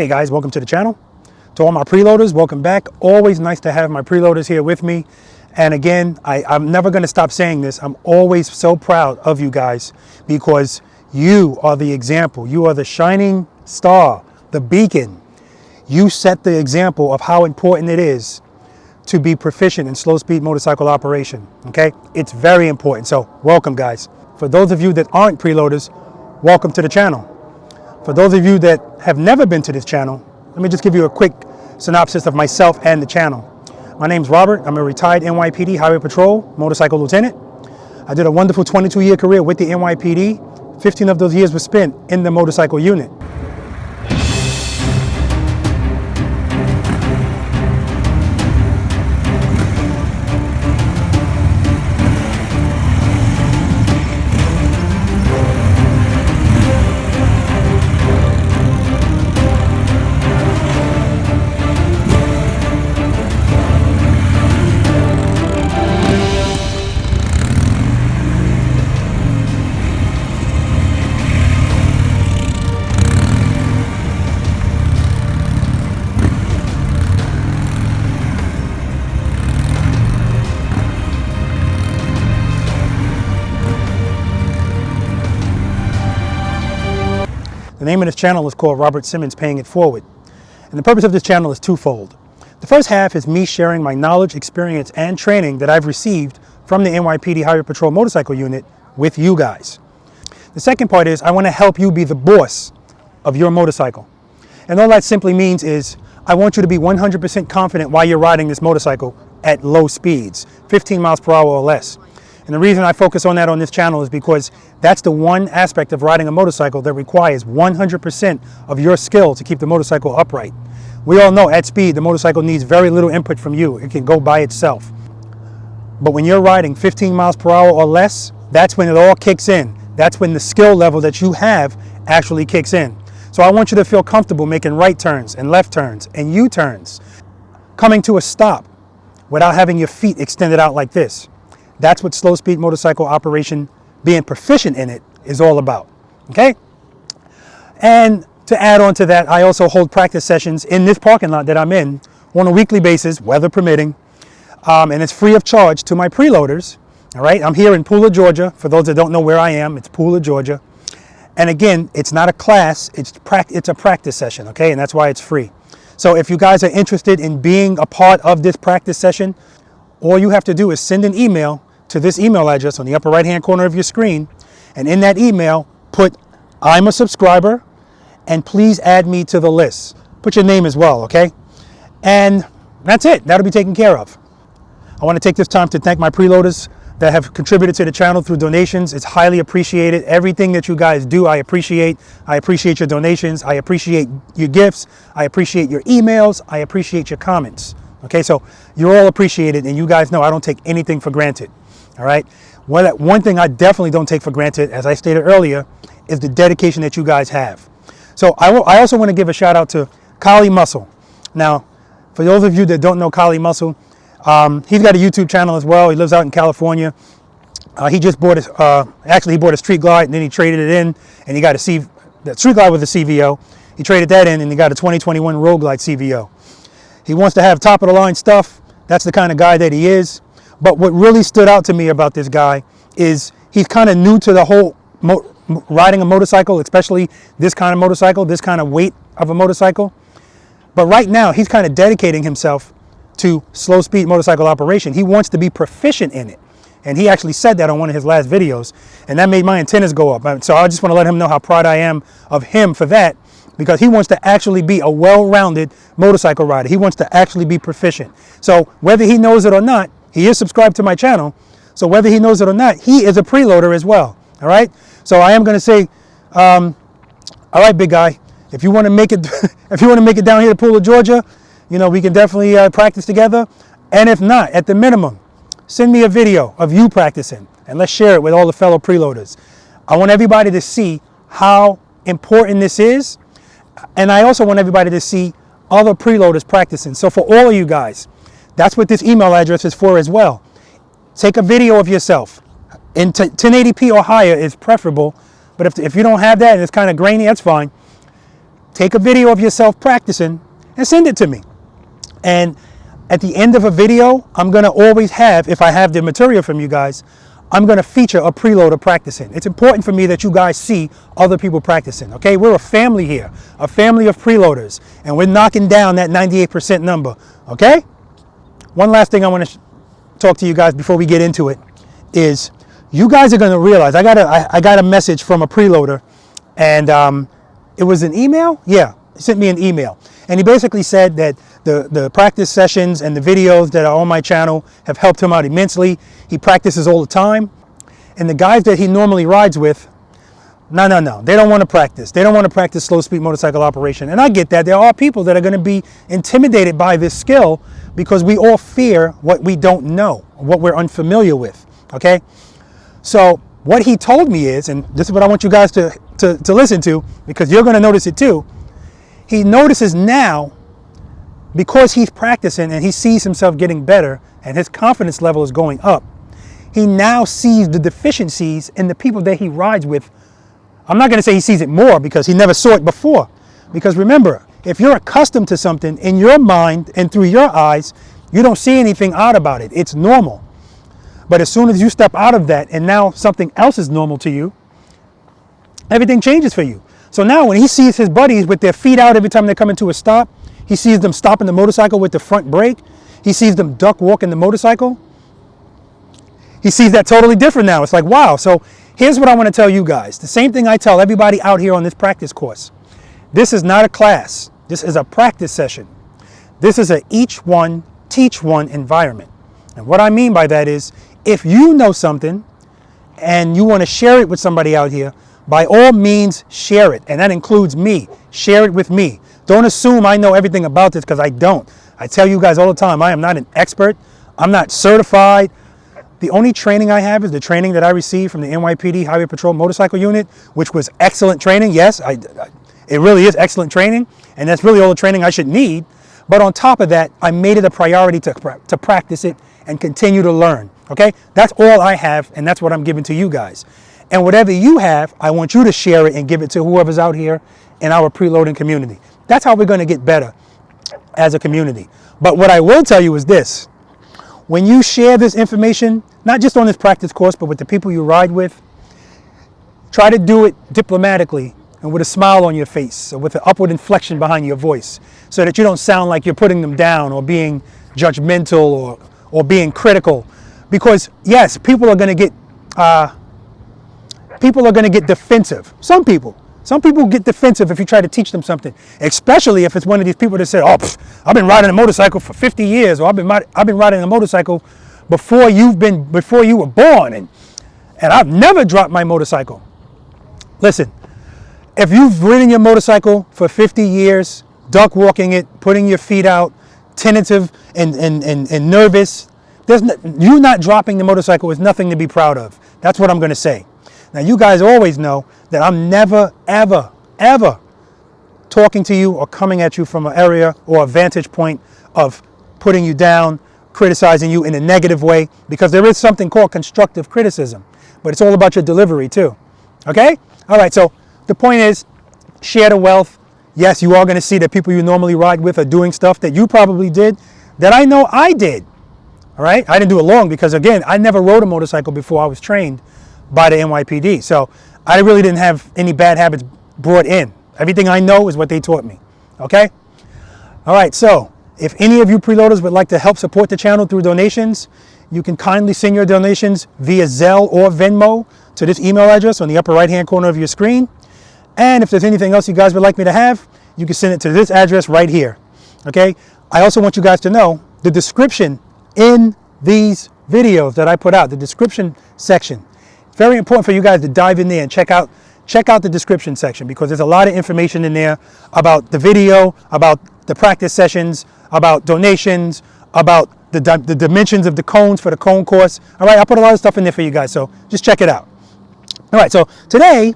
Hey guys, welcome to the channel. To all my preloaders, welcome back. Always nice to have my preloaders here with me. And again, I'm never going to stop saying this. I'm always so proud of you guys because you are the example. You are the shining star, the beacon. You set the example of how important it is to be proficient in slow speed motorcycle operation. Okay, it's very important. So welcome guys. For those of you that aren't preloaders, welcome to the channel. For those of you that have never been to this channel, let me just give you a quick synopsis of myself and the channel. My name's Robert. I'm a retired NYPD Highway Patrol motorcycle lieutenant. I did a wonderful 22-year career with the NYPD. 15 of those years were spent in the motorcycle unit. The name of this channel is called Robert Simmons Paying It Forward. And the purpose of this channel is twofold. The first half is me sharing my knowledge, experience, and training that I've received from the NYPD Highway Patrol motorcycle unit with you guys. The second part is I want to help you be the boss of your motorcycle. And all that simply means is I want you to be 100% confident while you're riding this motorcycle at low speeds, 15 miles per hour or less. And the reason I focus on that on this channel is because that's the one aspect of riding a motorcycle that requires 100% of your skill to keep the motorcycle upright. We all know at speed, the motorcycle needs very little input from you. It can go by itself. But when you're riding 15 miles per hour or less, that's when it all kicks in. That's when the skill level that you have actually kicks in. So I want you to feel comfortable making right turns and left turns and U-turns, coming to a stop without having your feet extended out like this. That's what slow speed motorcycle operation, being proficient in it, is all about, okay? And to add on to that, I also hold practice sessions in this parking lot that I'm in on a weekly basis, weather permitting, and it's free of charge to my preloaders, all right? I'm here in Pooler, Georgia. For those that don't know where I am, it's Pooler, Georgia. And again, it's not a class, it's a practice session, okay? And that's why it's free. So if you guys are interested in being a part of this practice session, all you have to do is send an email to this email address on the upper right hand corner of your screen, and in that email put I'm a subscriber and please add me to the list. Put your name as well, okay? And that's it. That'll be taken care of. I want to take this time to thank my preloaders that have contributed to the channel through donations. It's highly appreciated. Everything that you guys do, I appreciate. I appreciate your donations. I appreciate your gifts. I appreciate your emails. I appreciate your comments. Okay, so you're all appreciated, and you guys know I don't take anything for granted. All right. One thing I definitely don't take for granted, as I stated earlier, is the dedication that you guys have. So I also want to give a shout out to Kali Muscle. Now, for those of you that don't know Kali Muscle, he's got a YouTube channel as well. He lives out in California. He just bought he bought a Street Glide and then he traded it in, and he got that Street Glide with a CVO. He traded that in and he got a 2021 Road Glide CVO. He wants to have top of the line stuff. That's the kind of guy that he is. But what really stood out to me about this guy is he's kind of new to the whole riding a motorcycle, especially this kind of motorcycle, this kind of weight of a motorcycle. But right now, he's kind of dedicating himself to slow speed motorcycle operation. He wants to be proficient in it. And he actually said that on one of his last videos. And that made my antennas go up. So I just want to let him know how proud I am of him for that, because he wants to actually be a well-rounded motorcycle rider. He wants to actually be proficient. So whether he knows it or not, he is subscribed to my channel, so whether he knows it or not, he is a preloader as well, all right? So I am going to say, all right, big guy, if you want to make it, if you want to make it down here to Pooler, Georgia, you know, we can definitely practice together. And if not, at the minimum, send me a video of you practicing, and let's share it with all the fellow preloaders. I want everybody to see how important this is, and I also want everybody to see other preloaders practicing. So for all of you guys, that's what this email address is for as well. Take a video of yourself. In 1080p or higher is preferable, but if you don't have that and it's kind of grainy, that's fine. take a video of yourself practicing and send it to me. And at the end of a video, I'm going to always have, if I have the material from you guys, I'm going to feature a preloader practicing. It's important for me that you guys see other people practicing, okay? We're a family here, a family of preloaders, and we're knocking down that 98% number, okay? One last thing I want to talk to you guys before we get into it is you guys are going to realize, I got a message from a preloader, and it was an email? Yeah, he sent me an email. And he basically said that the practice sessions and the videos that are on my channel have helped him out immensely. He practices all the time. And the guys that he normally rides with, no, they don't want to practice. They don't want to practice slow speed motorcycle operation. And I get that. There are people that are going to be intimidated by this skill because we all fear what we don't know, what we're unfamiliar with, okay? So what he told me is, and this is what I want you guys to listen to, because you're going to notice it too. He notices now, because he's practicing and he sees himself getting better and his confidence level is going up, he now sees the deficiencies in the people that he rides with. I'm not going to say he sees it more because he never saw it before. Because remember, if you're accustomed to something in your mind and through your eyes, you don't see anything odd about it. It's normal. But as soon as you step out of that and now something else is normal to you, everything changes for you. So now when he sees his buddies with their feet out every time they come into a stop, he sees them stopping the motorcycle with the front brake, he sees them duck walking the motorcycle, he sees that totally different now. It's like, wow. So here's what I want to tell you guys. The same thing I tell everybody out here on this practice course. This is not a class. This is a practice session. This is a each one, teach one environment. And what I mean by that is, if you know something and you want to share it with somebody out here, by all means, share it. And that includes me. Share it with me. Don't assume I know everything about this, because I don't. I tell you guys all the time, I am not an expert. I'm not certified. The only training I have is the training that I received from the NYPD Highway Patrol Motorcycle Unit, which was excellent training. Yes, it really is excellent training. And that's really all the training I should need. But on top of that, I made it a priority to practice it and continue to learn. Okay? That's all I have, and that's what I'm giving to you guys. And whatever you have, I want you to share it and give it to whoever's out here in our preloading community. That's how we're going to get better as a community. But what I will tell you is this. When you share this information, not just on this practice course, but with the people you ride with, try to do it diplomatically and with a smile on your face, or with an upward inflection behind your voice, so that you don't sound like you're putting them down or being judgmental or being critical. Because yes, people are going to get defensive. Some people get defensive if you try to teach them something, especially if it's one of these people that say, "Oh, I've been riding a motorcycle for 50 years," or "I've been riding a motorcycle before you were born, and I've never dropped my motorcycle." Listen, if you've ridden your motorcycle for 50 years, duck walking it, putting your feet out, tentative and nervous, you not dropping the motorcycle is nothing to be proud of. That's what I'm going to say. Now, you guys always know that I'm never, ever, ever talking to you or coming at you from an area or a vantage point of putting you down, criticizing you in a negative way, because there is something called constructive criticism, but it's all about your delivery too. Okay? All right, so the point is, share the wealth. Yes, you are going to see that people you normally ride with are doing stuff that you probably did, that I know I did. All right? I didn't do it long because, again, I never rode a motorcycle before I was trained by the NYPD. So I really didn't have any bad habits brought in. Everything I know is what they taught me. Okay? All right, so if any of you preloaders would like to help support the channel through donations, you can kindly send your donations via Zelle or Venmo to this email address on the upper right-hand corner of your screen. And if there's anything else you guys would like me to have, you can send it to this address right here. Okay? I also want you guys to know the description in these videos that I put out, the description section. Very important for you guys to dive in there and check out the description section, because there's a lot of information in there about the video, about the practice sessions, about donations, about the dimensions of the cones for the cone course. All right, I put a lot of stuff in there for you guys, so just check it out. All right, so today,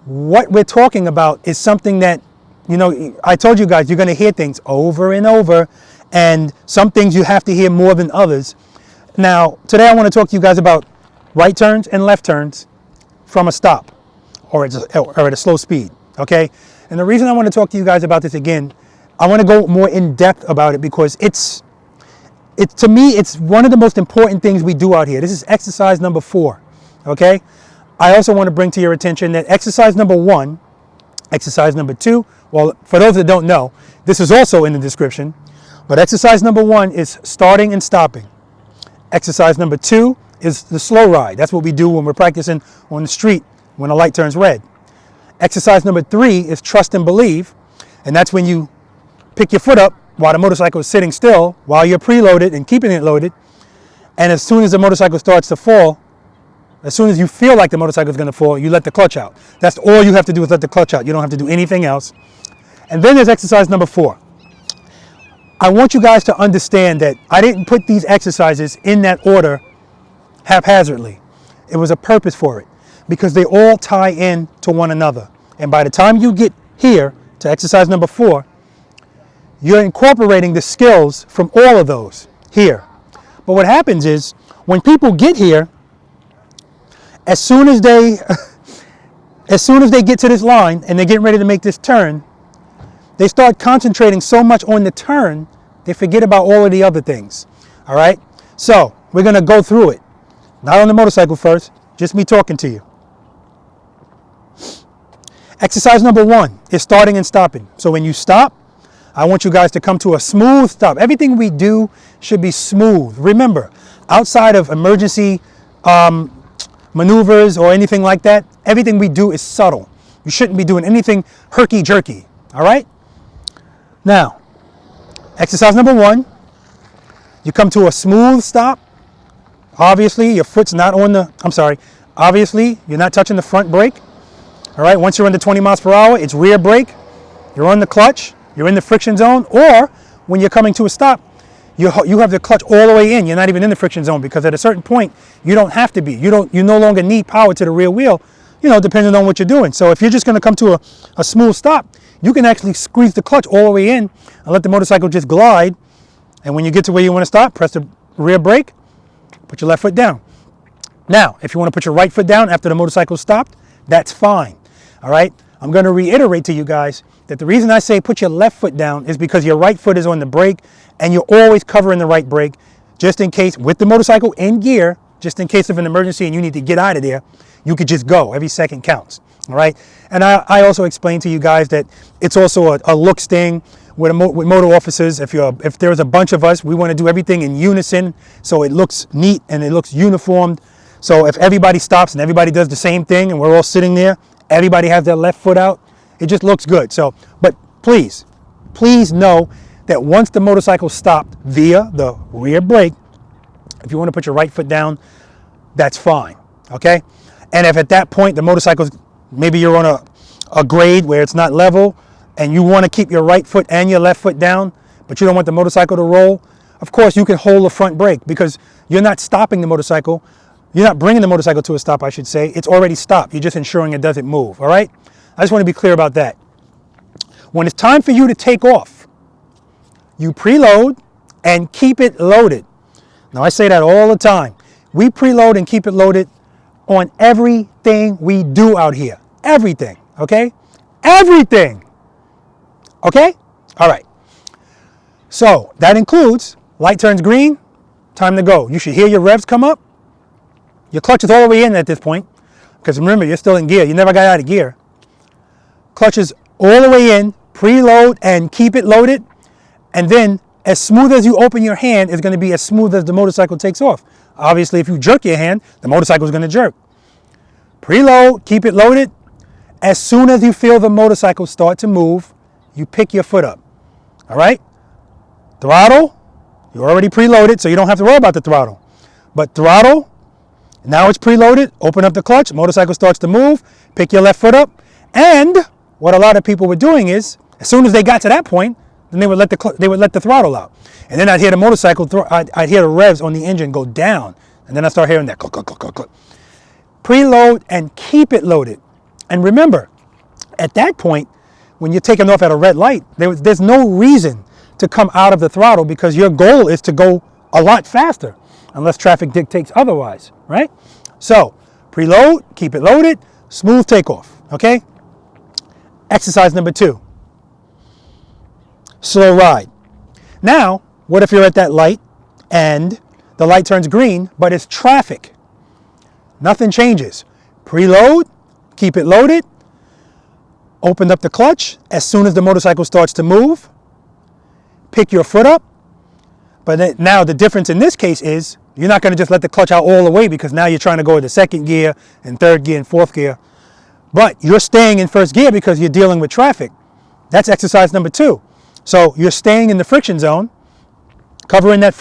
what we're talking about is something that, you know, I told you guys, you're going to hear things over and over, and some things you have to hear more than others. Now, today I want to talk to you guys about right turns and left turns from a stop or at a slow speed, okay? And the reason I want to talk to you guys about this again, I want to go more in depth about it because to me, it's one of the most important things we do out here. This is exercise number 4, okay? I also want to bring to your attention that exercise number 1, exercise number 2, well, for those that don't know, this is also in the description, but exercise number 1 is starting and stopping. Exercise number 2 is the slow ride. That's what we do when we're practicing on the street when a light turns red. Exercise number 3 is trust and believe, and that's when you pick your foot up while the motorcycle is sitting still, while you're preloaded and keeping it loaded, and as soon as the motorcycle starts to fall, as soon as you feel like the motorcycle is going to fall, you let the clutch out. That's all you have to do is let the clutch out. You don't have to do anything else. And then there's exercise number 4. I want you guys to understand that I didn't put these exercises in that order haphazardly. It was a purpose for it because they all tie in to one another. And by the time you get here to exercise number 4, you're incorporating the skills from all of those here. But what happens is when people get here, as soon as they get to this line and they're getting ready to make this turn, they start concentrating so much on the turn, they forget about all of the other things. All right? So we're going to go through it. Not on the motorcycle first, just me talking to you. Exercise number 1 is starting and stopping. So when you stop, I want you guys to come to a smooth stop. Everything we do should be smooth. Remember, outside of emergency maneuvers or anything like that, everything we do is subtle. You shouldn't be doing anything herky-jerky, all right? Now, exercise number 1, you come to a smooth stop. Obviously, your foot's not on the, obviously, you're not touching the front brake. All right, once you're under 20 miles per hour, it's rear brake. You're on the clutch. You're in the friction zone. Or when you're coming to a stop, you have the clutch all the way in. You're not even in the friction zone because at a certain point, you don't have to be. You no longer need power to the rear wheel, depending on what you're doing. So if you're just going to come to a smooth stop, you can actually squeeze the clutch all the way in and let the motorcycle just glide. And when you get to where you want to stop, press the rear brake, put your left foot down. Now, if you want to put your right foot down after the motorcycle stopped, that's fine. All right. I'm going to reiterate to you guys that the reason I say put your left foot down is because your right foot is on the brake and you're always covering the right brake just in case with the motorcycle in gear, just in case of an emergency and you need to get out of there, you could just go. Every second counts. All right. And I also explained to you guys that it's also a looks thing with motor officers. If there's a bunch of us, we want to do everything in unison so it looks neat and it looks uniformed. So if everybody stops and everybody does the same thing and we're all sitting there, everybody has their left foot out, it just looks good. So, but please know that once the motorcycle stopped via the rear brake, if you want to put your right foot down, that's fine, okay? And if at that point the motorcycle, maybe you're on a grade where it's not level and you want to keep your right foot and your left foot down, but you don't want the motorcycle to roll, of course you can hold the front brake because you're not stopping the motorcycle. You're not bringing the motorcycle to a stop, I should say. It's already stopped. You're just ensuring it doesn't move, all right? I just want to be clear about that. When it's time for you to take off, you preload and keep it loaded. Now, I say that all the time. We preload and keep it loaded on everything we do out here. Everything, okay? Everything, okay? All right. So that includes light turns green, time to go. You should hear your revs come up. Your clutch is all the way in at this point, because remember, you're still in gear. You never got out of gear. Clutch is all the way in, preload and keep it loaded. And then as smooth as you open your hand is going to be as smooth as the motorcycle takes off. Obviously, if you jerk your hand, the motorcycle is going to jerk. Preload, keep it loaded. As soon as you feel the motorcycle start to move, you pick your foot up. All right? Throttle, you're already preloaded, so you don't have to worry about the throttle. But throttle, now it's preloaded, open up the clutch, motorcycle starts to move, pick your left foot up, and what a lot of people were doing is, as soon as they got to that point, then they would let the throttle out. And then I'd hear the motorcycle, I'd hear the revs on the engine go down, and then I start hearing that click, click, click, click, click. Preload and keep it loaded. And remember, at that point, when you're taking off at a red light, there's no reason to come out of the throttle because your goal is to go a lot faster, unless traffic dictates otherwise, right? So, preload, keep it loaded, smooth takeoff, okay? Exercise number 2, slow ride. Now, what if you're at that light and the light turns green, but it's traffic? Nothing changes. Preload, keep it loaded, open up the clutch as soon as the motorcycle starts to move, pick your foot up. But now the difference in this case is you're not going to just let the clutch out all the way, because now you're trying to go into second gear and third gear and fourth gear. But you're staying in first gear because you're dealing with traffic. That's exercise number 2. So you're staying in the friction zone, covering that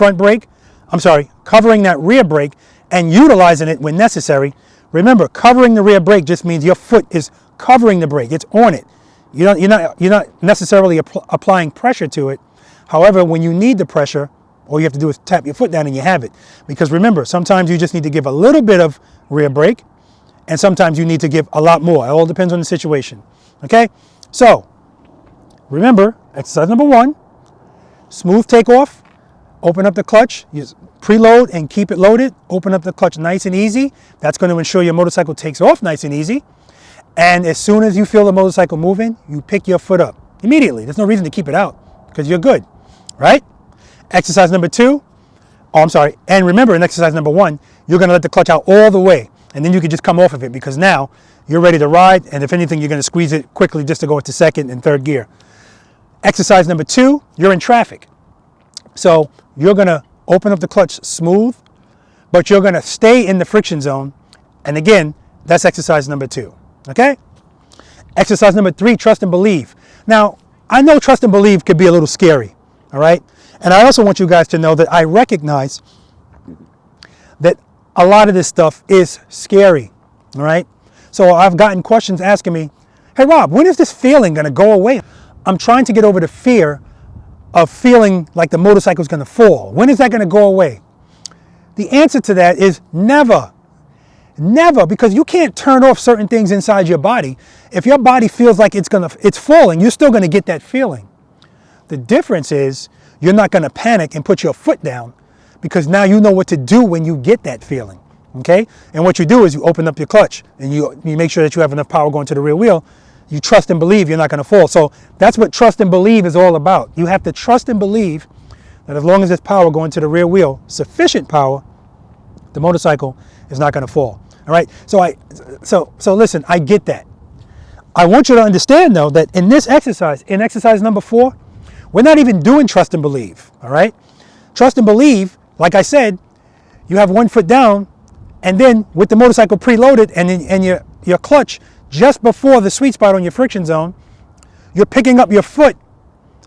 covering that rear brake and utilizing it when necessary. Remember, covering the rear brake just means your foot is covering the brake. It's on it. You're not necessarily applying pressure to it. However, when you need the pressure, all you have to do is tap your foot down and you have it. Because remember, sometimes you just need to give a little bit of rear brake, and sometimes you need to give a lot more. It all depends on the situation. Okay? So, remember, exercise number 1, smooth takeoff, open up the clutch, use preload and keep it loaded, open up the clutch nice and easy. That's going to ensure your motorcycle takes off nice and easy. And as soon as you feel the motorcycle moving, you pick your foot up immediately. There's no reason to keep it out because you're good, right? Exercise number 2, and remember, in exercise number 1, you're going to let the clutch out all the way, and then you can just come off of it because now you're ready to ride, and if anything, you're going to squeeze it quickly just to go into second and third gear. Exercise number 2, you're in traffic. So you're going to open up the clutch smooth, but you're going to stay in the friction zone, and again, that's exercise number 2, okay? Exercise number 3, trust and believe. Now, I know trust and believe could be a little scary, all right? And I also want you guys to know that I recognize that a lot of this stuff is scary, all right? So I've gotten questions asking me, hey Rob, when is this feeling going to go away? I'm trying to get over the fear of feeling like the motorcycle is going to fall. When is that going to go away? The answer to that is never. Never, because you can't turn off certain things inside your body. If your body feels like it's falling, you're still going to get that feeling. The difference is you're not going to panic and put your foot down, because now you know what to do when you get that feeling, okay? And what you do is you open up your clutch and you make sure that you have enough power going to the rear wheel. You trust and believe you're not going to fall. So that's what trust and believe is all about. You have to trust and believe that as long as there's power going to the rear wheel, sufficient power, the motorcycle is not going to fall. All right? So listen, I get that. I want you to understand, though, that in this exercise, in exercise number 4, we're not even doing trust and believe, all right? Trust and believe, like I said, you have one foot down, and then with the motorcycle preloaded and your clutch just before the sweet spot on your friction zone, you're picking up your foot,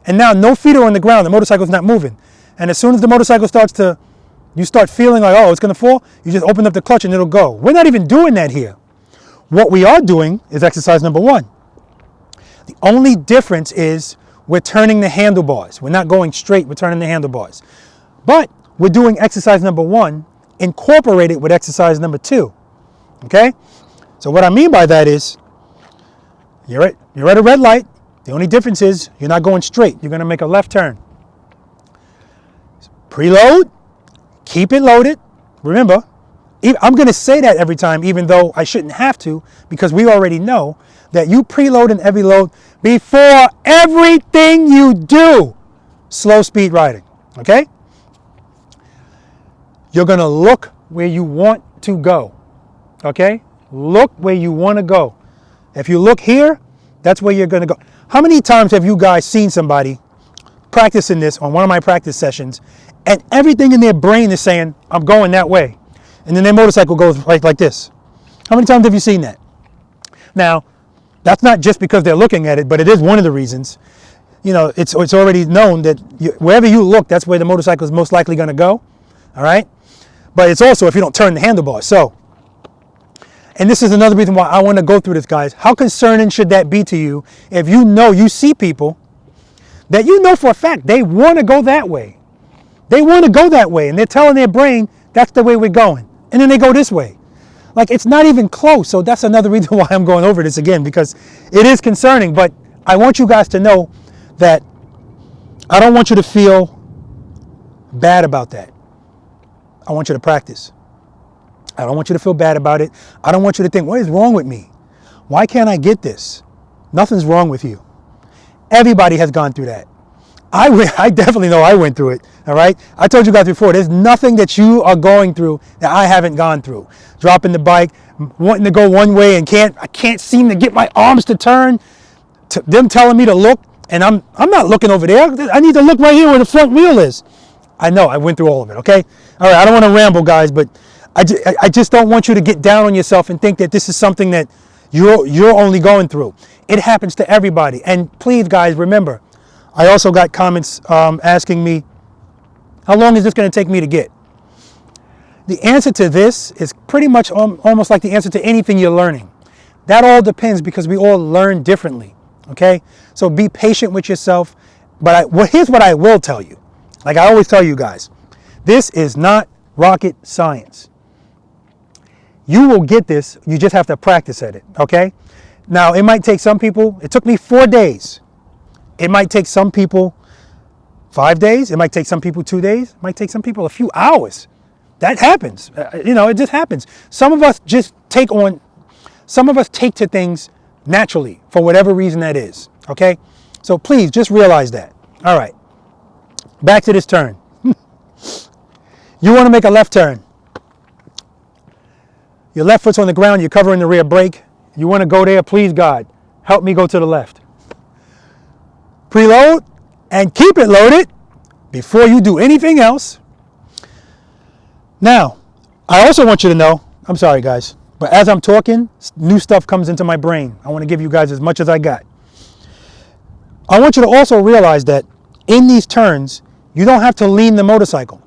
and now no feet are on the ground. The motorcycle's not moving. And as soon as the motorcycle you start feeling like, oh, it's going to fall, you just open up the clutch and it'll go. We're not even doing that here. What we are doing is exercise number 1. The only difference is we're turning the handlebars. We're not going straight, we're turning the handlebars. But we're doing exercise number 1 incorporated with exercise number 2, okay? So what I mean by that is you're at a red light. The only difference is you're not going straight. You're going to make a left turn. Preload, keep it loaded. Remember, I'm going to say that every time, even though I shouldn't have to, because we already know that you preload and heavy load before everything you do. Slow speed riding, okay? You're going to look where you want to go, okay? Look where you want to go. If you look here, that's where you're going to go. How many times have you guys seen somebody practicing this on one of my practice sessions, and everything in their brain is saying, I'm going that way, and then their motorcycle goes like this? How many times have you seen that? Now, that's not just because they're looking at it, but it is one of the reasons. You know, it's already known that wherever you look, that's where the motorcycle is most likely going to go, all right? But it's also if you don't turn the handlebars. So, and this is another reason why I want to go through this, guys. How concerning should that be to you if you see people that you know for a fact they want to go that way. They want to go that way, and they're telling their brain, that's the way we're going. And then they go this way. Like, it's not even close. So that's another reason why I'm going over this again, because it is concerning. But I want you guys to know that I don't want you to feel bad about that. I want you to practice. I don't want you to feel bad about it. I don't want you to think, what is wrong with me? Why can't I get this? Nothing's wrong with you. Everybody has gone through that. I definitely know I went through it, all right? I told you guys before, there's nothing that you are going through that I haven't gone through. Dropping the bike, wanting to go one way and I can't seem to get my arms to turn, them telling me to look, and I'm not looking over there. I need to look right here where the front wheel is. I know, I went through all of it, okay? All right, I don't want to ramble, guys, but I just don't want you to get down on yourself and think that this is something that you're only going through. It happens to everybody. And please, guys, remember, I also got comments asking me, how long is this going to take me to get? The answer to this is pretty much almost like the answer to anything you're learning. That all depends because we all learn differently, okay? So be patient with yourself. But here's what I will tell you. Like I always tell you guys, this is not rocket science. You will get this. You just have to practice at it, okay? Now, it might take some people, it took me 4 days. It might take some people 5 days. It might take some people 2 days. It might take some people a few hours. That happens. It just happens. Some of us take to things naturally for whatever reason that is, okay? So please just realize that. All right, back to this turn. You want to make a left turn. Your left foot's on the ground, you're covering the rear brake. You want to go there, please God, help me go to the left. Preload and keep it loaded before you do anything else. Now, I also want you to know, I'm sorry guys, but as I'm talking, new stuff comes into my brain. I want to give you guys as much as I got. I want you to also realize that in these turns, you don't have to lean the motorcycle.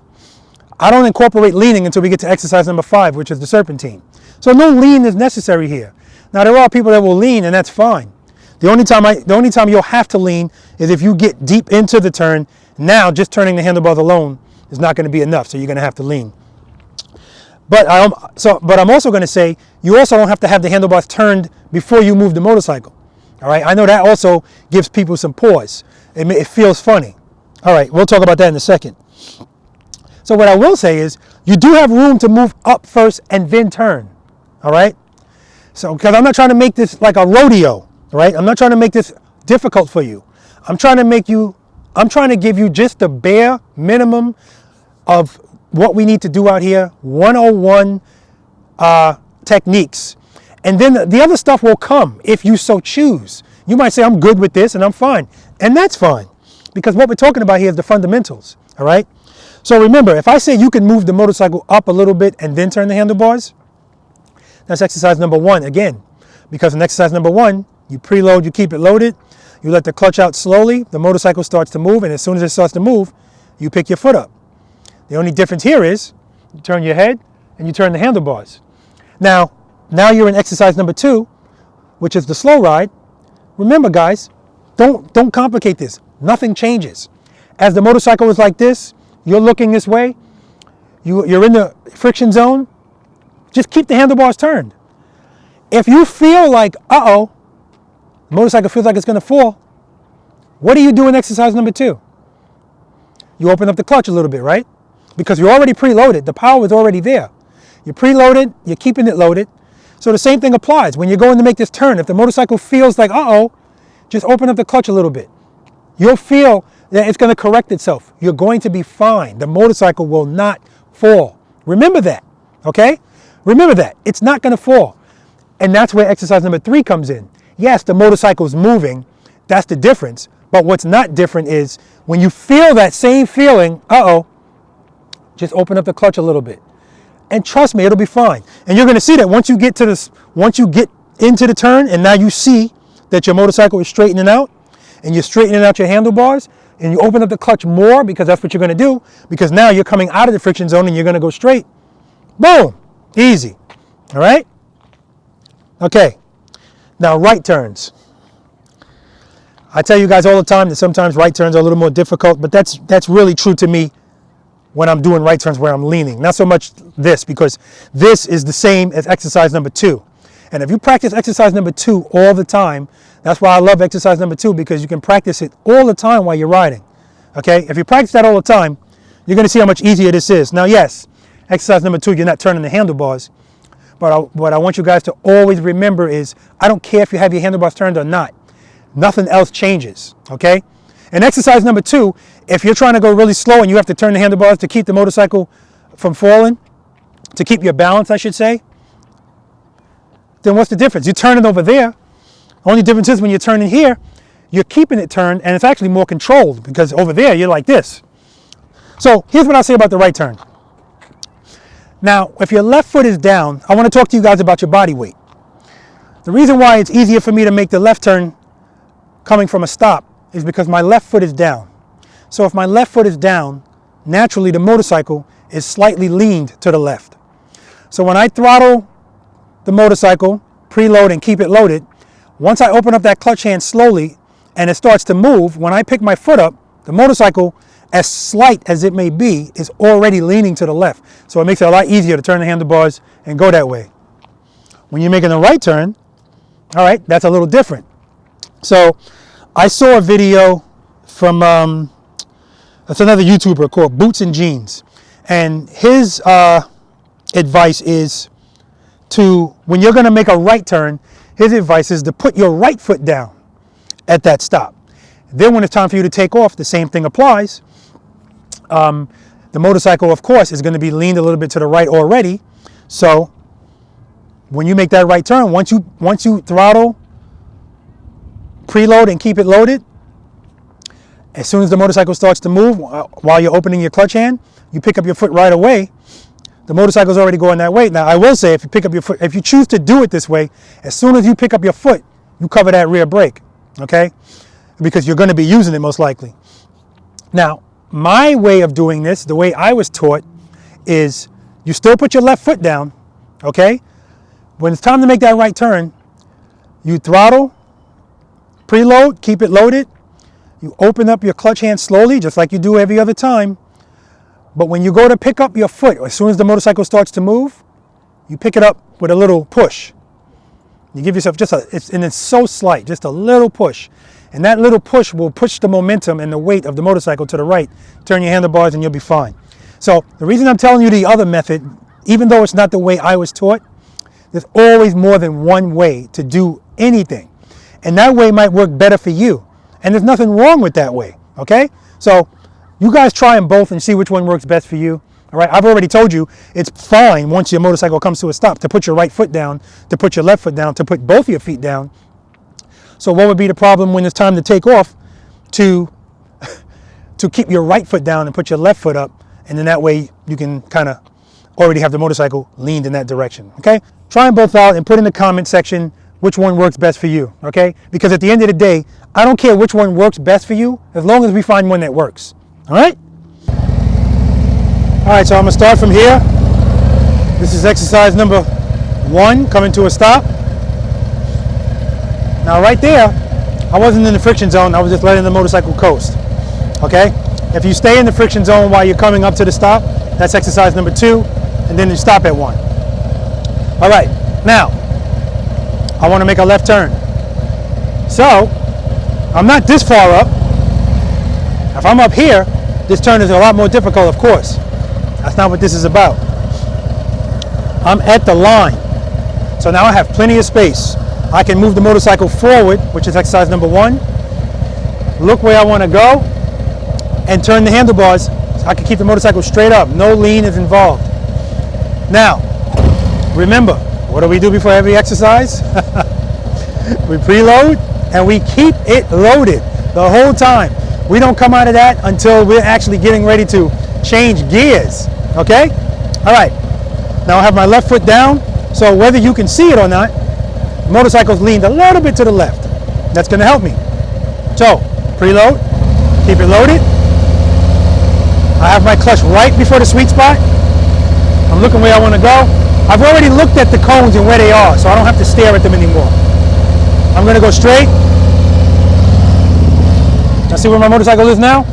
I don't incorporate leaning until we get to exercise number 5, which is the serpentine. So no lean is necessary here. Now there are people that will lean and that's fine. The only time you'll have to lean is if you get deep into the turn. Now just turning the handlebars alone is not going to be enough, so you're going to have to lean. But I'm also going to say you also don't have to have the handlebars turned before you move the motorcycle. All right, I know that also gives people some pause. It feels funny. All right, we'll talk about that in a second. So what I will say is you do have room to move up first and then turn. All right. So because I'm not trying to make this like a rodeo, right? I'm not trying to make this difficult for you. I'm trying to give you just the bare minimum of what we need to do out here, 101 techniques. And then the other stuff will come if you so choose. You might say, I'm good with this and I'm fine. And that's fine. Because what we're talking about here is the fundamentals. All right. So remember, if I say you can move the motorcycle up a little bit and then turn the handlebars, that's exercise number 1 again. Because in exercise number 1, you preload, you keep it loaded, you let the clutch out slowly, the motorcycle starts to move, and as soon as it starts to move, you pick your foot up. The only difference here is you turn your head and you turn the handlebars. Now you're in exercise number 2, which is the slow ride. Remember guys, don't complicate this. Nothing changes. As the motorcycle is like this, you're looking this way, you're in the friction zone, just keep the handlebars turned. If you feel like, the motorcycle feels like it's going to fall, what do you do in exercise number 2? You open up the clutch a little bit, right? Because you're already preloaded. The power is already there. You're preloaded, you're keeping it loaded. So the same thing applies. When you're going to make this turn, if the motorcycle feels like, just open up the clutch a little bit. You'll feel that it's going to correct itself. You're going to be fine. The motorcycle will not fall. Remember that, okay? Remember that. It's not going to fall. And that's where exercise number 3 comes in. Yes, the motorcycle's moving. That's the difference. But what's not different is when you feel that same feeling, just open up the clutch a little bit. And trust me, it'll be fine. And you're going to see that once you get into the turn and now you see that your motorcycle is straightening out and you're straightening out your handlebars and you open up the clutch more because that's what you're going to do because now you're coming out of the friction zone and you're going to go straight. Boom. Easy. All right? Okay. Now, right turns. I tell you guys all the time that sometimes right turns are a little more difficult, but that's really true to me when I'm doing right turns where I'm leaning. Not so much this, because this is the same as exercise number 2. And if you practice exercise number 2 all the time, that's why I love exercise number 2, because you can practice it all the time while you're riding. Okay? If you practice that all the time, you're going to see how much easier this is. Now, yes, exercise number 2, you're not turning the handlebars. But what I want you guys to always remember is, I don't care if you have your handlebars turned or not. Nothing else changes, okay? And exercise number 2, if you're trying to go really slow and you have to turn the handlebars to keep the motorcycle from falling, to keep your balance, I should say, then what's the difference? You're turning over there. Only difference is when you're turning here, you're keeping it turned, and it's actually more controlled, because over there, you're like this. So here's what I'll say about the right turn. Now, if your left foot is down, I want to talk to you guys about your body weight. The reason why it's easier for me to make the left turn coming from a stop is because my left foot is down. So if my left foot is down, naturally the motorcycle is slightly leaned to the left. So when I throttle the motorcycle, preload and keep it loaded, once I open up that clutch hand slowly and it starts to move, when I pick my foot up, the motorcycle, as slight as it may be, is already leaning to the left. So it makes it a lot easier to turn the handlebars and go that way. When you're making a right turn, all right, that's a little different. So I saw a video from, that's another YouTuber called Boots and Jeans. And his advice is to, when you're gonna make a right turn, his advice is to put your right foot down at that stop. Then when it's time for you to take off, the same thing applies. The motorcycle, of course, is gonna be leaned a little bit to the right already. So when you make that right turn, once you throttle, preload and keep it loaded, as soon as the motorcycle starts to move, while you're opening your clutch hand, you pick up your foot right away. The motorcycle's already going that way. Now, I will say, if you pick up your foot, if you choose to do it this way, as soon as you pick up your foot, you cover that rear brake, okay? Because you're gonna be using it most likely. Now, my way of doing this, the way I was taught, is you still put your left foot down, okay? When it's time to make that right turn, you throttle, preload, keep it loaded. You open up your clutch hand slowly, just like you do every other time. But when you go to pick up your foot, as soon as the motorcycle starts to move, you pick it up with a little push. You give yourself just and it's so slight, just a little push. And that little push will push the momentum and the weight of the motorcycle to the right. Turn your handlebars and you'll be fine. So the reason I'm telling you the other method, even though it's not the way I was taught, there's always more than one way to do anything. And that way might work better for you. And there's nothing wrong with that way, okay? So you guys try them both and see which one works best for you. All right, I've already told you it's fine once your motorcycle comes to a stop to put your right foot down, to put your left foot down, to put both your feet down. So what would be the problem when it's time to take off to keep your right foot down and put your left foot up, and then that way you can kind of already have the motorcycle leaned in that direction, okay? Try them both out and put in the comment section which one works best for you, okay? Because at the end of the day, I don't care which one works best for you as long as we find one that works, all right? All right, so I'm gonna start from here. This is exercise number 1, coming to a stop. Now right there, I wasn't in the friction zone, I was just letting the motorcycle coast, okay? If you stay in the friction zone while you're coming up to the stop, that's exercise number 2, and then you stop at 1. All right, now, I wanna make a left turn. So, I'm not this far up. If I'm up here, this turn is a lot more difficult, of course. That's not what this is about. I'm at the line. So now I have plenty of space. I can move the motorcycle forward, which is exercise number 1. Look where I want to go and turn the handlebars so I can keep the motorcycle straight up. No lean is involved. Now, remember, what do we do before every exercise? We preload and we keep it loaded the whole time. We don't come out of that until we're actually getting ready to change gears, okay? All right, now I have my left foot down, so whether you can see it or not, the motorcycle's leaned a little bit to the left. That's gonna help me. So, preload, keep it loaded. I have my clutch right before the sweet spot. I'm looking where I wanna go. I've already looked at the cones and where they are, so I don't have to stare at them anymore. I'm gonna go straight. Now see where my motorcycle is now?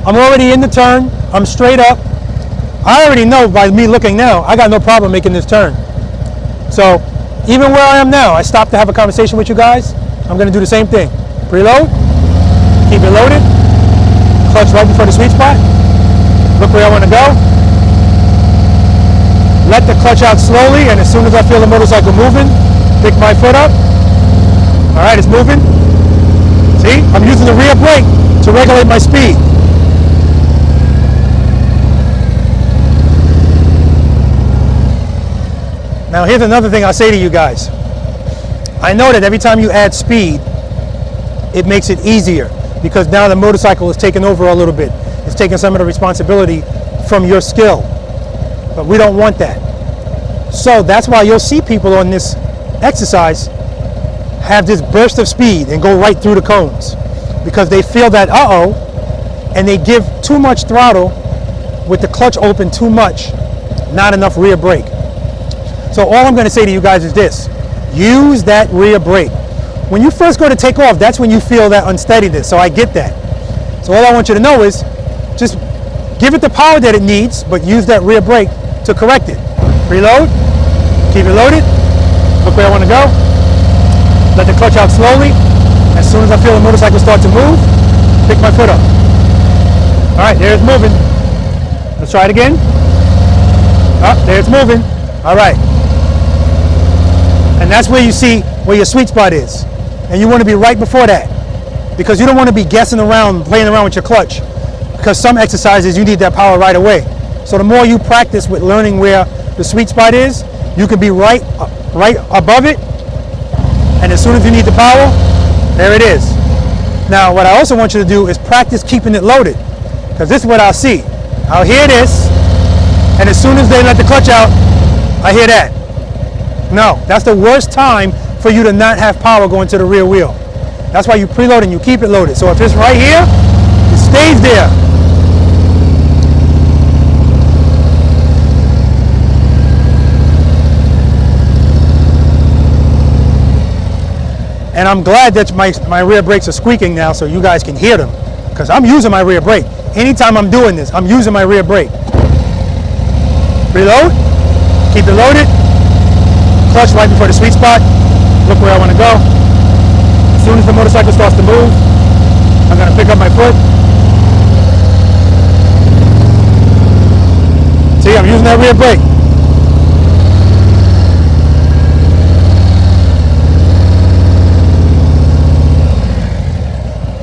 I'm already in the turn. I'm straight up. I already know by me looking now, I got no problem making this turn. So even where I am now, I stopped to have a conversation with you guys. I'm gonna do the same thing. Preload, keep it loaded, clutch right before the sweet spot. Look where I wanna go. Let the clutch out slowly, and as soon as I feel the motorcycle moving, pick my foot up. All right, it's moving. See, I'm using the rear brake to regulate my speed. Now here's another thing I'll say to you guys. I know that every time you add speed, it makes it easier because now the motorcycle is taking over a little bit. It's taking some of the responsibility from your skill. But we don't want that. So that's why you'll see people on this exercise have this burst of speed and go right through the cones because they feel that uh-oh, and they give too much throttle with the clutch open too much, not enough rear brake. So all I'm going to say to you guys is this: use that rear brake. When you first go to take off, that's when you feel that unsteadiness, so I get that. So all I want you to know is just give it the power that it needs, but use that rear brake to correct it. Preload, keep it loaded, look where I want to go, let the clutch out slowly. As soon as I feel the motorcycle start to move, pick my foot up. All right, there it's moving. Let's try it again. There it's moving. All right. And that's where you see where your sweet spot is. And you want to be right before that because you don't want to be guessing around, playing around with your clutch because some exercises you need that power right away. So the more you practice with learning where the sweet spot is, you can be right above it. And as soon as you need the power, there it is. Now, what I also want you to do is practice keeping it loaded because this is what I'll see. I'll hear this, and as soon as they let the clutch out, I hear that. No, that's the worst time for you to not have power going to the rear wheel. That's why you preload and you keep it loaded. So if it's right here, it stays there. And I'm glad that my rear brakes are squeaking now so you guys can hear them because I'm using my rear brake. Anytime I'm doing this, I'm using my rear brake. Preload, keep it loaded. Clutch right before the sweet spot. Look where I want to go. As soon as the motorcycle starts to move, I'm going to pick up my foot. See, I'm using that rear brake.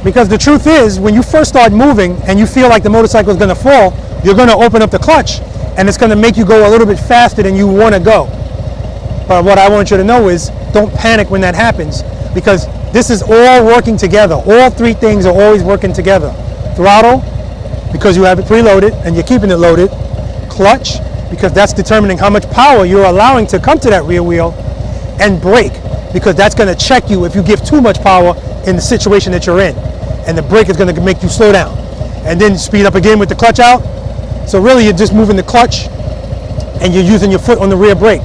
Because the truth is, when you first start moving and you feel like the motorcycle is going to fall, you're going to open up the clutch and it's going to make you go a little bit faster than you want to go. But what I want you to know is don't panic when that happens because this is all working together. All three things are always working together. Throttle, because you have it preloaded and you're keeping it loaded. Clutch, because that's determining how much power you're allowing to come to that rear wheel. And brake, because that's going to check you if you give too much power in the situation that you're in. And the brake is going to make you slow down. And then speed up again with the clutch out. So really you're just moving the clutch and you're using your foot on the rear brake.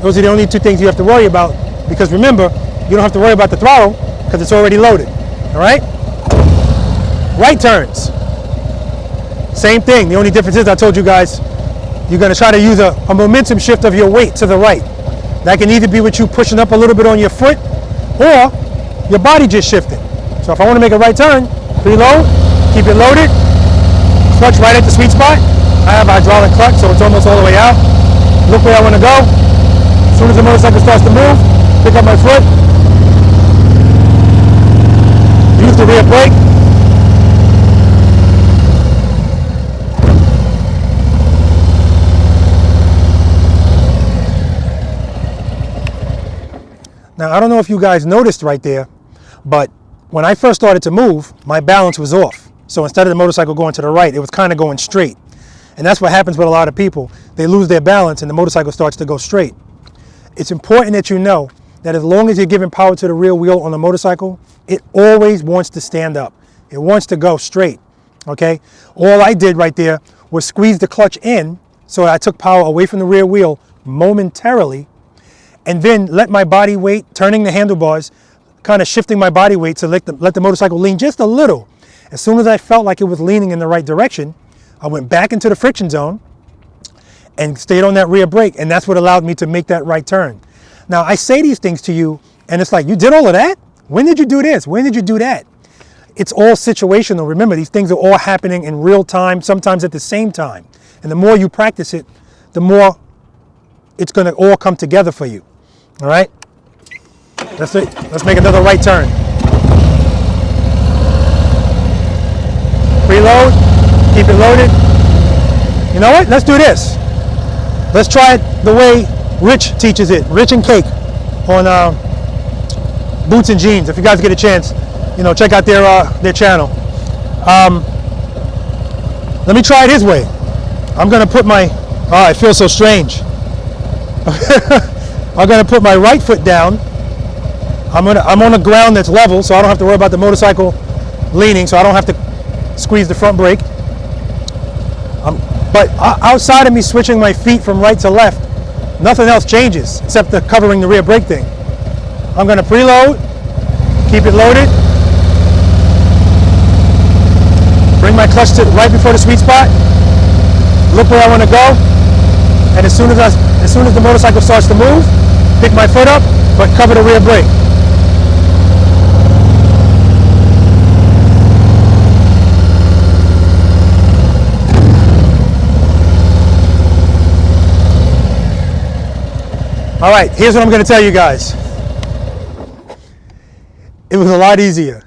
Those are the only two things you have to worry about because remember, you don't have to worry about the throttle because it's already loaded, all right? Right turns, same thing. The only difference is I told you guys, you're gonna try to use a momentum shift of your weight to the right. That can either be with you pushing up a little bit on your foot or your body just shifting. So if I wanna make a right turn, preload, keep it loaded, clutch right at the sweet spot. I have a hydraulic clutch, so it's almost all the way out. Look where I wanna go. As soon as the motorcycle starts to move, pick up my foot, use the rear brake, now I don't know if you guys noticed right there, but when I first started to move, my balance was off. So instead of the motorcycle going to the right, it was kind of going straight. And that's what happens with a lot of people. They lose their balance and the motorcycle starts to go straight. It's important that you know that as long as you're giving power to the rear wheel on the motorcycle, it always wants to stand up. It wants to go straight, okay? All I did right there was squeeze the clutch in so I took power away from the rear wheel momentarily and then let my body weight, turning the handlebars, kind of shifting my body weight to let the motorcycle lean just a little. As soon as I felt like it was leaning in the right direction, I went back into the friction zone and stayed on that rear brake, and that's what allowed me to make that right turn. Now, I say these things to you, and it's like, you did all of that? When did you do this? When did you do that? It's all situational. Remember, these things are all happening in real time, sometimes at the same time. And the more you practice it, the more it's going to all come together for you. All right? Let's make another right turn. preload, keep it loaded. You know what? Let's do this. Let's try it the way Rich teaches it. Rich and Cake on Boots and Jeans. If you guys get a chance, you know, check out their channel. Let me try it his way. I'm gonna put my, oh, it feels so strange. I'm gonna put my right foot down. I'm on a ground that's level, so I don't have to worry about the motorcycle leaning, so I don't have to squeeze the front brake. But outside of me switching my feet from right to left, nothing else changes except the covering the rear brake thing. I'm gonna preload, keep it loaded, bring my clutch to right before the sweet spot, look where I want to go, and as soon as the motorcycle starts to move, pick my foot up, but cover the rear brake. All right, here's what I'm going to tell you guys. It was a lot easier.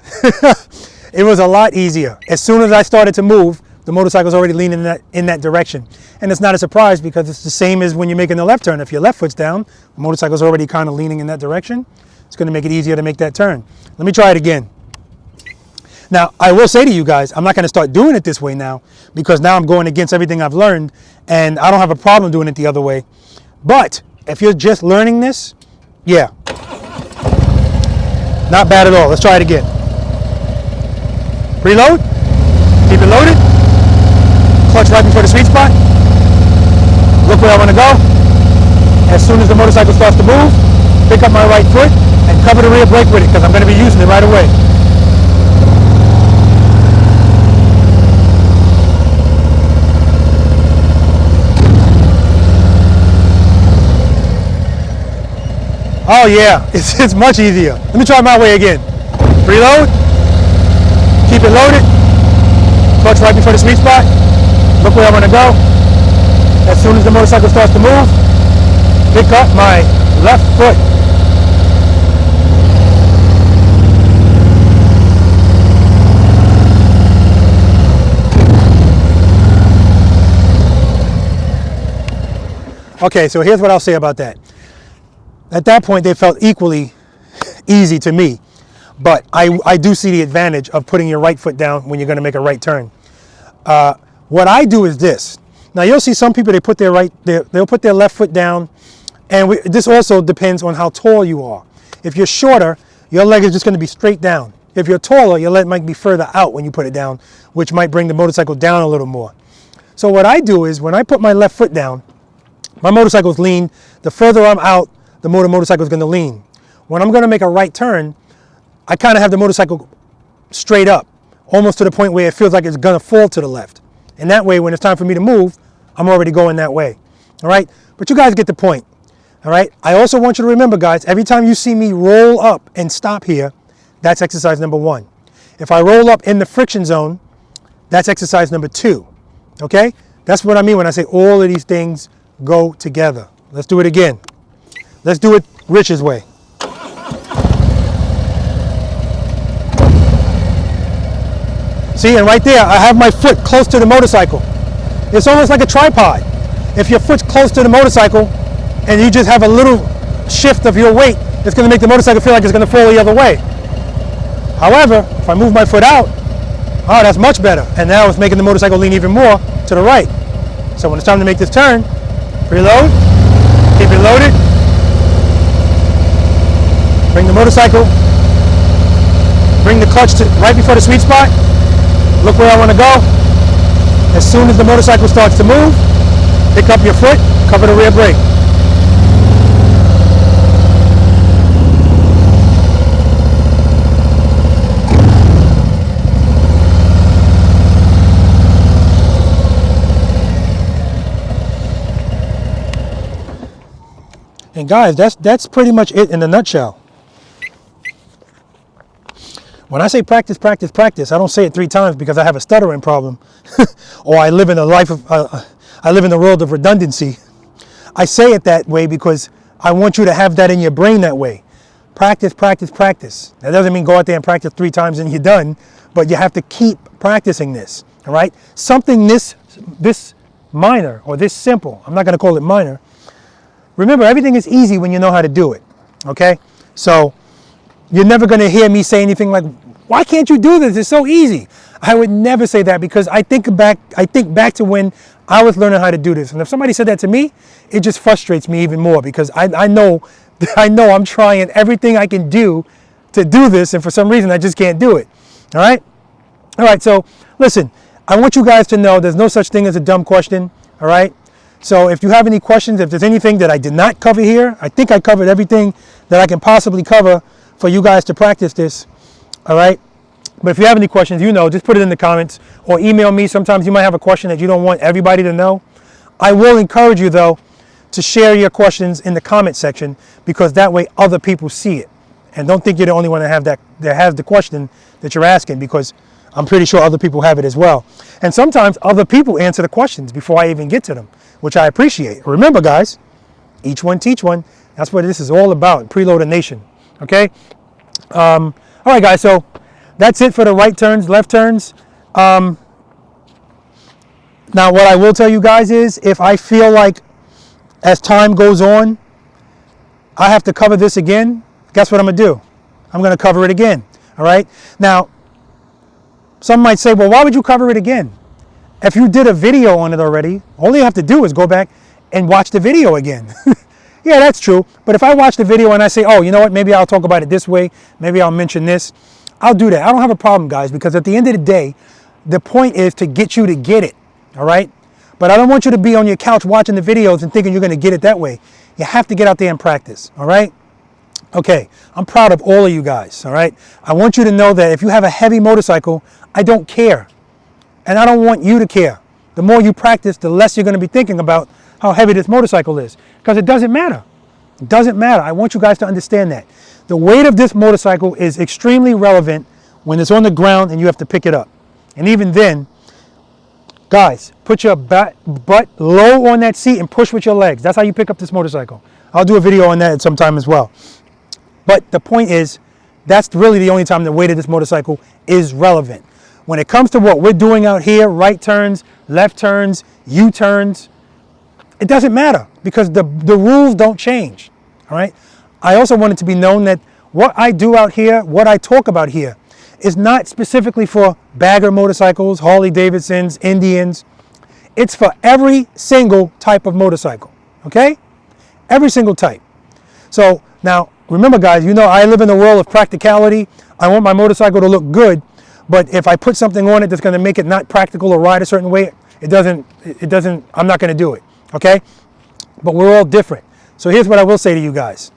It was a lot easier. As soon as I started to move, the motorcycle's already leaning in that direction. And it's not a surprise because it's the same as when you're making the left turn. If your left foot's down, the motorcycle's already kind of leaning in that direction. It's going to make it easier to make that turn. Let me try it again. Now, I will say to you guys, I'm not going to start doing it this way now because now I'm going against everything I've learned and I don't have a problem doing it the other way. But if you're just learning this, yeah, not bad at all. Let's try it again. Preload, keep it loaded, clutch right before the sweet spot, look where I want to go. As soon as the motorcycle starts to move, pick up my right foot and cover the rear brake with it because I'm going to be using it right away. Oh yeah, it's much easier. Let me try my way again. Preload, keep it loaded, clutch right before the sweet spot, look where I want to go. As soon as the motorcycle starts to move, pick up my left foot. Okay, so here's what I'll say about that. At that point, they felt equally easy to me, but I do see the advantage of putting your right foot down when you're going to make a right turn. What I do is this. Now you'll see some people, they'll put their left foot down, and this also depends on how tall you are. If you're shorter, your leg is just going to be straight down. If you're taller, your leg might be further out when you put it down, which might bring the motorcycle down a little more. So what I do is when I put my left foot down, my motorcycle's lean. The further I'm out, the more the motorcycle is going to lean. When I'm going to make a right turn, I kind of have the motorcycle straight up, almost to the point where it feels like it's going to fall to the left. And that way, when it's time for me to move, I'm already going that way. All right? But you guys get the point. All right? I also want you to remember, guys, every time you see me roll up and stop here, that's exercise number 1. If I roll up in the friction zone, that's exercise number 2. Okay? That's what I mean when I say all of these things go together. Let's do it again. Let's do it Rich's way. See, and right there, I have my foot close to the motorcycle. It's almost like a tripod. If your foot's close to the motorcycle and you just have a little shift of your weight, it's going to make the motorcycle feel like it's going to fall the other way. However, if I move my foot out, oh, that's much better. And now it's making the motorcycle lean even more to the right. So when it's time to make this turn, preload, keep it loaded, bring the motorcycle, bring the clutch to right before the sweet spot, look where I want to go. As soon as the motorcycle starts to move, pick up your foot, cover the rear brake. And guys, that's pretty much it in a nutshell. When I say practice, practice, practice, I don't say it 3 times because I have a stuttering problem, or I live in I live in the world of redundancy. I say it that way because I want you to have that in your brain that way. Practice, practice, practice. That doesn't mean go out there and practice 3 times and you're done, but you have to keep practicing this. all right? Something this minor or this simple, I'm not going to call it minor. Remember, everything is easy when you know how to do it, okay? So you're never going to hear me say anything like, why can't you do this? It's so easy. I would never say that, because I think back to when I was learning how to do this. And if somebody said that to me, it just frustrates me even more, because I know I'm trying everything I can do to do this, and for some reason I just can't do it. All right? All right, so listen, I want you guys to know there's no such thing as a dumb question. All right? So if you have any questions, if there's anything that I did not cover here, I think I covered everything that I can possibly cover for you guys to practice this. All right? But if you have any questions, just put it in the comments or email me. Sometimes you might have a question that you don't want everybody to know. I will encourage you, though, to share your questions in the comment section, because that way other people see it. And don't think you're the only one that has the question that you're asking, because I'm pretty sure other people have it as well. And sometimes other people answer the questions before I even get to them, which I appreciate. Remember, guys, each one teach one. That's what this is all about, Preloader Nation. Okay? All right, guys, so that's it for the right turns, left turns. Now, what I will tell you guys is, if I feel like as time goes on, I have to cover this again, guess what I'm going to do? I'm going to cover it again. All right? Now, some might say, well, why would you cover it again? If you did a video on it already, all you have to do is go back and watch the video again. Yeah, that's true. But if I watch the video and I say, oh, you know what? Maybe I'll talk about it this way. Maybe I'll mention this. I'll do that. I don't have a problem, guys, because at the end of the day, the point is to get you to get it. All right? But I don't want you to be on your couch watching the videos and thinking you're going to get it that way. You have to get out there and practice. All right? Okay. I'm proud of all of you guys. All right? I want you to know that if you have a heavy motorcycle, I don't care. And I don't want you to care. The more you practice, the less you're going to be thinking about how heavy this motorcycle is. Because it doesn't matter. It doesn't matter. I want you guys to understand that. The weight of this motorcycle is extremely relevant when it's on the ground and you have to pick it up. And even then, guys, put your butt low on that seat and push with your legs. That's how you pick up this motorcycle. I'll do a video on that at some time as well. But the point is, that's really the only time the weight of this motorcycle is relevant. When it comes to what we're doing out here, right turns, left turns, U-turns, it doesn't matter, because the rules don't change. All right? I also want it to be known that what I do out here, what I talk about here, is not specifically for bagger motorcycles, Harley Davidsons, Indians. It's for every single type of motorcycle, okay? Every single type. So now, remember, guys, I live in the world of practicality. I want my motorcycle to look good, but if I put something on it that's going to make it not practical or ride a certain way, I'm not going to do it, okay? But we're all different. So here's what I will say to you guys.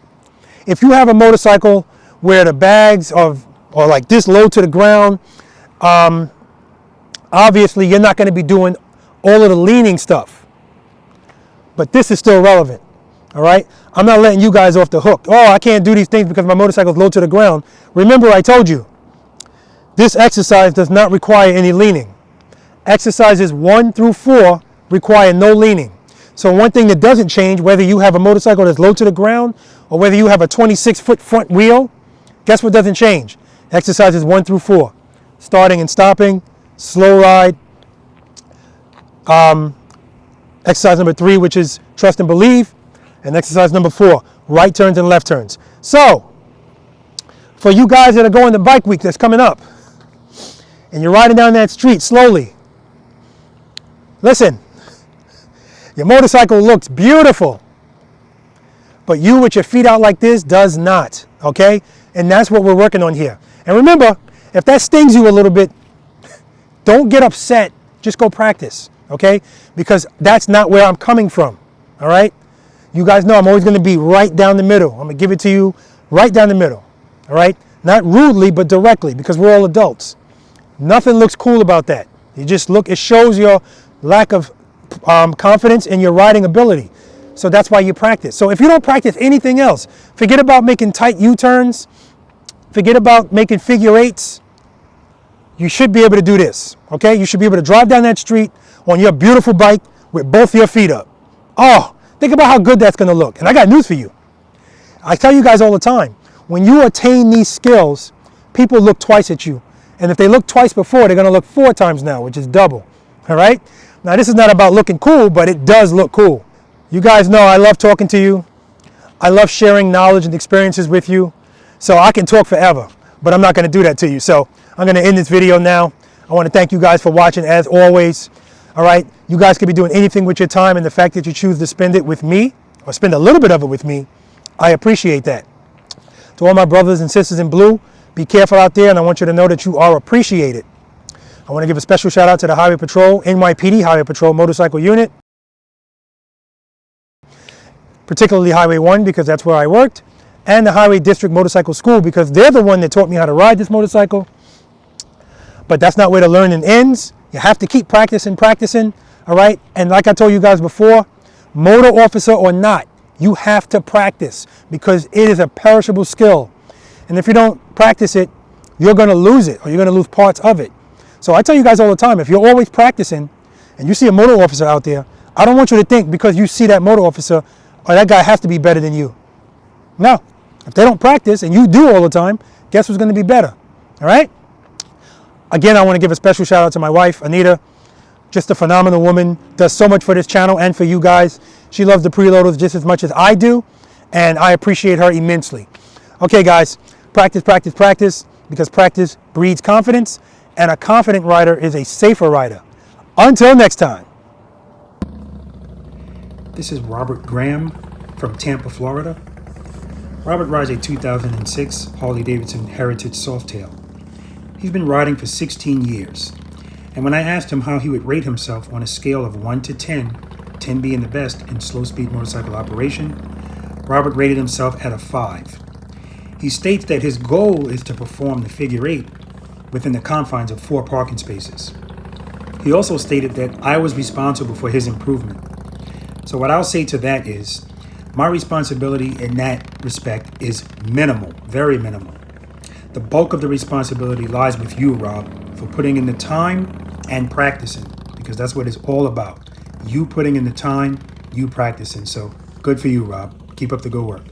If you have a motorcycle where the bags are like this low to the ground, obviously you're not going to be doing all of the leaning stuff. But this is still relevant, all right? I'm not letting you guys off the hook. Oh, I can't do these things because my motorcycle is low to the ground. Remember, I told you, this exercise does not require any leaning. Exercises 1 through 4 require no leaning. So one thing that doesn't change, whether you have a motorcycle that's low to the ground or whether you have a 26-foot front wheel, guess what doesn't change? Exercises 1 through 4. Starting and stopping, slow ride. Exercise number 3, which is trust and believe. And exercise number 4, right turns and left turns. So, for you guys that are going to bike week that's coming up, and you're riding down that street slowly, listen, your motorcycle looks beautiful, but you with your feet out like this does not, okay? And that's what we're working on here. And remember, if that stings you a little bit, don't get upset, just go practice, okay? Because that's not where I'm coming from, all right? You guys know I'm always going to be right down the middle. I'm going to give it to you right down the middle, all right? Not rudely, but directly, because we're all adults. Nothing looks cool about that. You just look, it shows your lack of confidence in your riding ability. So that's why you practice. So if you don't practice anything else, forget about making tight U-turns, forget about making figure eights, you should be able to do this, okay? You should be able to drive down that street on your beautiful bike with both your feet up. Oh, think about how good that's going to look. And I got news for you. I tell you guys all the time, when you attain these skills, people look twice at you. And if they look twice before, they're gonna look 4 times now, which is double, all right? Now this is not about looking cool, but it does look cool. You guys know I love talking to you. I love sharing knowledge and experiences with you. So I can talk forever, but I'm not gonna do that to you. So I'm gonna end this video now. I wanna thank you guys for watching as always, all right? You guys could be doing anything with your time, and the fact that you choose to spend it with me, or spend a little bit of it with me, I appreciate that. To all my brothers and sisters in blue, be careful out there, and I want you to know that you are appreciated. I want to give a special shout out to the Highway Patrol, NYPD Highway Patrol Motorcycle Unit, particularly Highway 1 because that's where I worked, and the Highway District Motorcycle School because they're the one that taught me how to ride this motorcycle. But that's not where the learning ends. You have to keep practicing, all right? And like I told you guys before, motor officer or not, you have to practice because it is a perishable skill. And if you don't practice it, you're gonna lose it, or you're gonna lose parts of it. So I tell you guys all the time, if you're always practicing and you see a motor officer out there, I don't want you to think because you see that motor officer, oh, that guy has to be better than you. No, if they don't practice and you do all the time, guess who's gonna be better, all right? Again, I wanna give a special shout out to my wife, Anita, just a phenomenal woman, does so much for this channel and for you guys. She loves the Preloaders just as much as I do, and I appreciate her immensely. Okay guys, practice, because practice breeds confidence, and a confident rider is a safer rider. Until next time. This is Robert Graham from Tampa, Florida. Robert rides a 2006 Harley-Davidson Heritage Softail. He's been riding for 16 years. And when I asked him how he would rate himself on a scale of 1 to 10, 10 being the best in slow-speed motorcycle operation, Robert rated himself at a 5. He states that his goal is to perform the figure 8 within the confines of 4 parking spaces. He also stated that I was responsible for his improvement. So what I'll say to that is, my responsibility in that respect is minimal, very minimal. The bulk of the responsibility lies with you, Rob, for putting in the time and practicing, because that's what it's all about. You putting in the time, you practicing. So good for you, Rob. Keep up the good work.